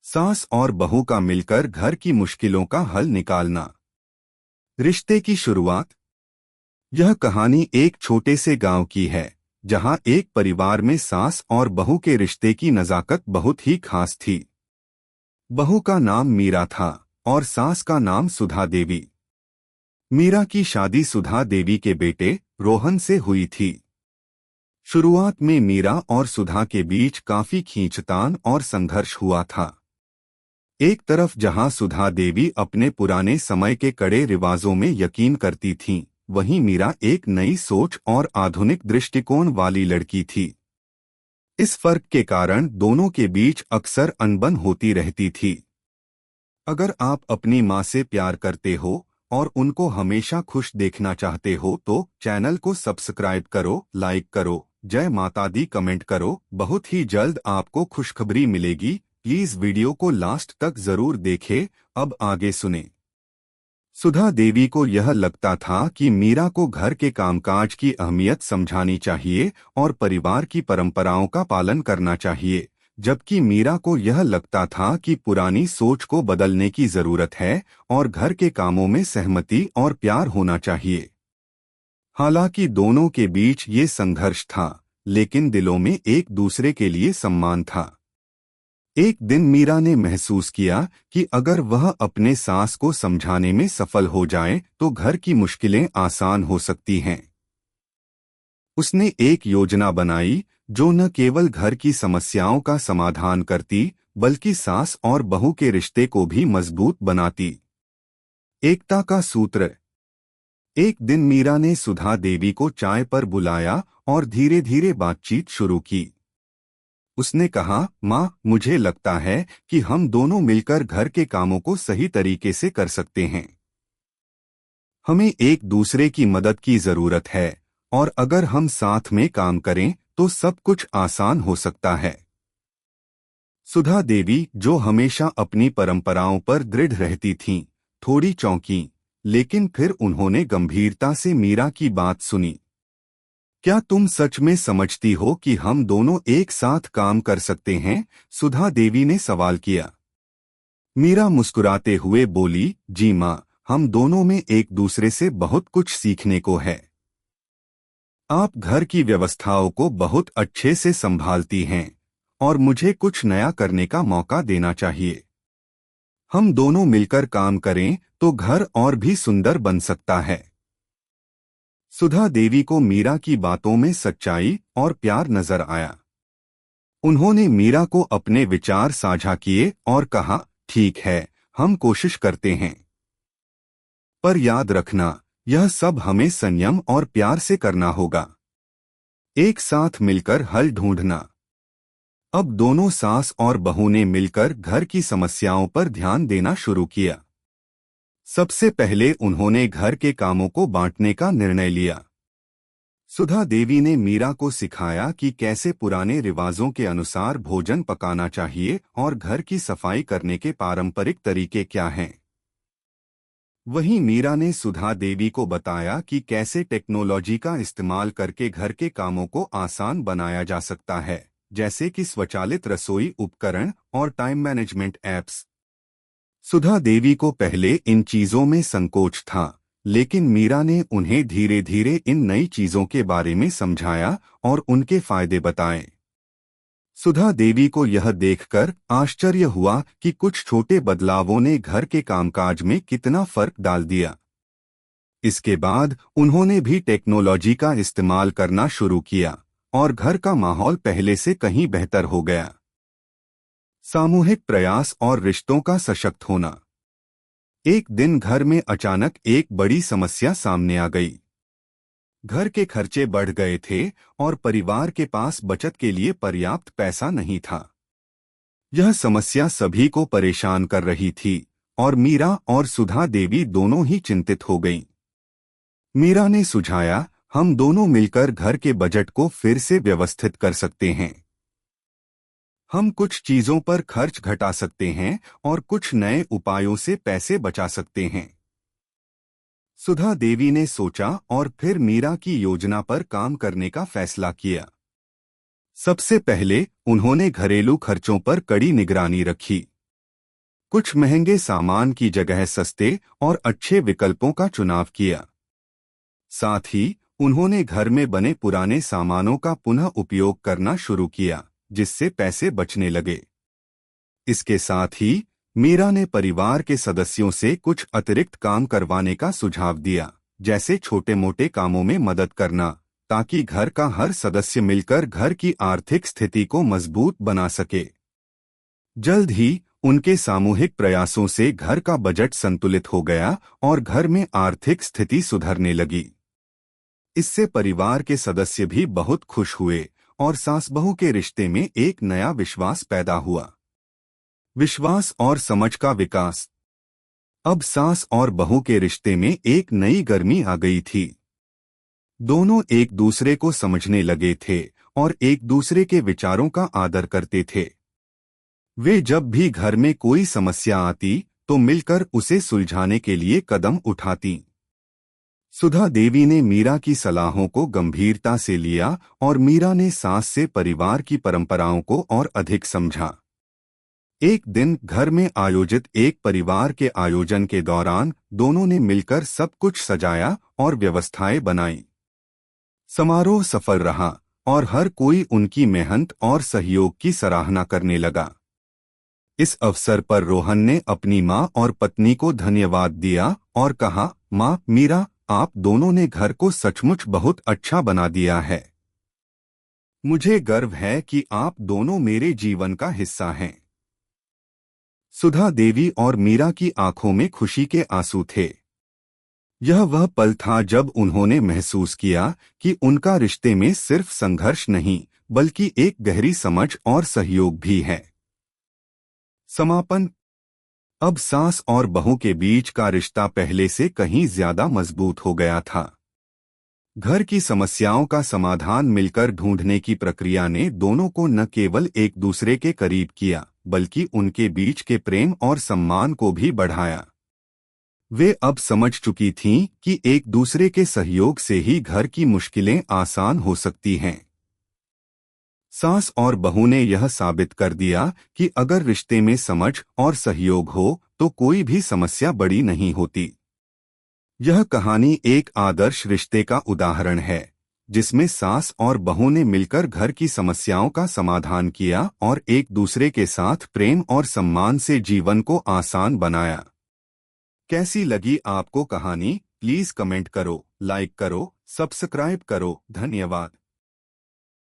सास और बहू का मिलकर घर की मुश्किलों का हल निकालना। रिश्ते की शुरुआत। यह कहानी एक छोटे से गांव की है, जहां एक परिवार में सास और बहू के रिश्ते की नज़ाकत बहुत ही खास थी। बहू का नाम मीरा था और सास का नाम सुधा देवी। मीरा की शादी सुधा देवी के बेटे रोहन से हुई थी। शुरुआत में मीरा और सुधा के बीच काफी खींचतान और संघर्ष हुआ था। एक तरफ जहां सुधा देवी अपने पुराने समय के कड़े रिवाजों में यकीन करती थीं, वहीं मीरा एक नई सोच और आधुनिक दृष्टिकोण वाली लड़की थी। इस फर्क के कारण दोनों के बीच अक्सर अनबन होती रहती थी। अगर आप अपनी माँ से प्यार करते हो और उनको हमेशा खुश देखना चाहते हो तो चैनल को सब्सक्राइब करो, लाइक करो, जय माता दी कमेंट करो। बहुत ही जल्द आपको खुशखबरी मिलेगी। प्लीज वीडियो को लास्ट तक जरूर देखें। अब आगे सुने। सुधा देवी को यह लगता था कि मीरा को घर के कामकाज की अहमियत समझानी चाहिए और परिवार की परंपराओं का पालन करना चाहिए, जबकि मीरा को यह लगता था कि पुरानी सोच को बदलने की जरूरत है और घर के कामों में सहमति और प्यार होना चाहिए। हालांकि दोनों के बीच ये संघर्ष था, लेकिन दिलों में एक दूसरे के लिए सम्मान था। एक दिन मीरा ने महसूस किया कि अगर वह अपने सास को समझाने में सफल हो जाए तो घर की मुश्किलें आसान हो सकती हैं। उसने एक योजना बनाई जो न केवल घर की समस्याओं का समाधान करती, बल्कि सास और बहू के रिश्ते को भी मजबूत बनाती। एकता का सूत्र। एक दिन मीरा ने सुधा देवी को चाय पर बुलाया और धीरे धीरे बातचीत शुरू की। उसने कहा, माँ, मुझे लगता है कि हम दोनों मिलकर घर के कामों को सही तरीके से कर सकते हैं। हमें एक दूसरे की मदद की जरूरत है और अगर हम साथ में काम करें तो सब कुछ आसान हो सकता है। सुधा देवी, जो हमेशा अपनी परंपराओं पर दृढ़ रहती थीं, थोड़ी चौंकी, लेकिन फिर उन्होंने गंभीरता से मीरा की बात सुनी। क्या तुम सच में समझती हो कि हम दोनों एक साथ काम कर सकते हैं? सुधा देवी ने सवाल किया। मीरा मुस्कुराते हुए बोली, जी माँ, हम दोनों में एक दूसरे से बहुत कुछ सीखने को है। आप घर की व्यवस्थाओं को बहुत अच्छे से संभालती हैं और मुझे कुछ नया करने का मौका देना चाहिए। हम दोनों मिलकर काम करें तो घर और भी सुंदर बन सकता है। सुधा देवी को मीरा की बातों में सच्चाई और प्यार नजर आया। उन्होंने मीरा को अपने विचार साझा किए और कहा, ठीक है, हम कोशिश करते हैं। पर याद रखना, यह सब हमें संयम और प्यार से करना होगा। एक साथ मिलकर हल ढूंढना। अब दोनों सास और बहू ने मिलकर घर की समस्याओं पर ध्यान देना शुरू किया। सबसे पहले उन्होंने घर के कामों को बांटने का निर्णय लिया। सुधा देवी ने मीरा को सिखाया कि कैसे पुराने रिवाजों के अनुसार भोजन पकाना चाहिए और घर की सफाई करने के पारंपरिक तरीके क्या हैं। वहीं मीरा ने सुधा देवी को बताया कि कैसे टेक्नोलॉजी का इस्तेमाल करके घर के कामों को आसान बनाया जा सकता है, जैसे कि स्वचालित रसोई उपकरण और टाइम मैनेजमेंट ऐप्स। सुधा देवी को पहले इन चीजों में संकोच था, लेकिन मीरा ने उन्हें धीरे धीरे इन नई चीजों के बारे में समझाया और उनके फायदे बताए। सुधा देवी को यह देखकर आश्चर्य हुआ कि कुछ छोटे बदलावों ने घर के कामकाज में कितना फर्क डाल दिया। इसके बाद उन्होंने भी टेक्नोलॉजी का इस्तेमाल करना शुरू किया और घर का माहौल पहले से कहीं बेहतर हो गया। सामूहिक प्रयास और रिश्तों का सशक्त होना। एक दिन घर में अचानक एक बड़ी समस्या सामने आ गई। घर के खर्चे बढ़ गए थे और परिवार के पास बचत के लिए पर्याप्त पैसा नहीं था। यह समस्या सभी को परेशान कर रही थी और मीरा और सुधा देवी दोनों ही चिंतित हो गईं। मीरा ने सुझाया, हम दोनों मिलकर घर के बजट को फिर से व्यवस्थित कर सकते हैं। हम कुछ चीजों पर खर्च घटा सकते हैं और कुछ नए उपायों से पैसे बचा सकते हैं। सुधा देवी ने सोचा और फिर मीरा की योजना पर काम करने का फैसला किया। सबसे पहले उन्होंने घरेलू खर्चों पर कड़ी निगरानी रखी। कुछ महंगे सामान की जगह सस्ते और अच्छे विकल्पों का चुनाव किया। साथ ही उन्होंने घर में बने पुराने सामानों का पुनः उपयोग करना शुरू किया, जिससे पैसे बचने लगे। इसके साथ ही मीरा ने परिवार के सदस्यों से कुछ अतिरिक्त काम करवाने का सुझाव दिया, जैसे छोटे मोटे कामों में मदद करना, ताकि घर का हर सदस्य मिलकर घर की आर्थिक स्थिति को मजबूत बना सके। जल्द ही उनके सामूहिक प्रयासों से घर का बजट संतुलित हो गया और घर में आर्थिक स्थिति सुधरने लगी। इससे परिवार के सदस्य भी बहुत खुश हुए और सास बहू के रिश्ते में एक नया विश्वास पैदा हुआ। विश्वास और समझ का विकास। अब सास और बहू के रिश्ते में एक नई गर्मी आ गई थी। दोनों एक दूसरे को समझने लगे थे और एक दूसरे के विचारों का आदर करते थे। वे जब भी घर में कोई समस्या आती तो मिलकर उसे सुलझाने के लिए कदम उठाती। सुधा देवी ने मीरा की सलाहों को गंभीरता से लिया और मीरा ने सास से परिवार की परंपराओं को और अधिक समझा। एक दिन घर में आयोजित एक परिवार के आयोजन के दौरान दोनों ने मिलकर सब कुछ सजाया और व्यवस्थाएं बनाई। समारोह सफल रहा और हर कोई उनकी मेहनत और सहयोग की सराहना करने लगा। इस अवसर पर रोहन ने अपनी मां और पत्नी को धन्यवाद दिया और कहा, मां मीरा, आप दोनों ने घर को सचमुच बहुत अच्छा बना दिया है। मुझे गर्व है कि आप दोनों मेरे जीवन का हिस्सा हैं। सुधा देवी और मीरा की आंखों में खुशी के आंसू थे। यह वह पल था जब उन्होंने महसूस किया कि उनका रिश्ते में सिर्फ संघर्ष नहीं, बल्कि एक गहरी समझ और सहयोग भी है। समापन। अब सास और बहू के बीच का रिश्ता पहले से कहीं ज्यादा मजबूत हो गया था। घर की समस्याओं का समाधान मिलकर ढूंढने की प्रक्रिया ने दोनों को न केवल एक दूसरे के करीब किया, बल्कि उनके बीच के प्रेम और सम्मान को भी बढ़ाया। वे अब समझ चुकी थीं कि एक दूसरे के सहयोग से ही घर की मुश्किलें आसान हो सकती हैं। सास और बहू ने यह साबित कर दिया कि अगर रिश्ते में समझ और सहयोग हो तो कोई भी समस्या बड़ी नहीं होती। यह कहानी एक आदर्श रिश्ते का उदाहरण है, जिसमें सास और बहू ने मिलकर घर की समस्याओं का समाधान किया और एक दूसरे के साथ प्रेम और सम्मान से जीवन को आसान बनाया। कैसी लगी आपको कहानी? प्लीज कमेंट करो, लाइक करो, सब्सक्राइब करो। धन्यवाद।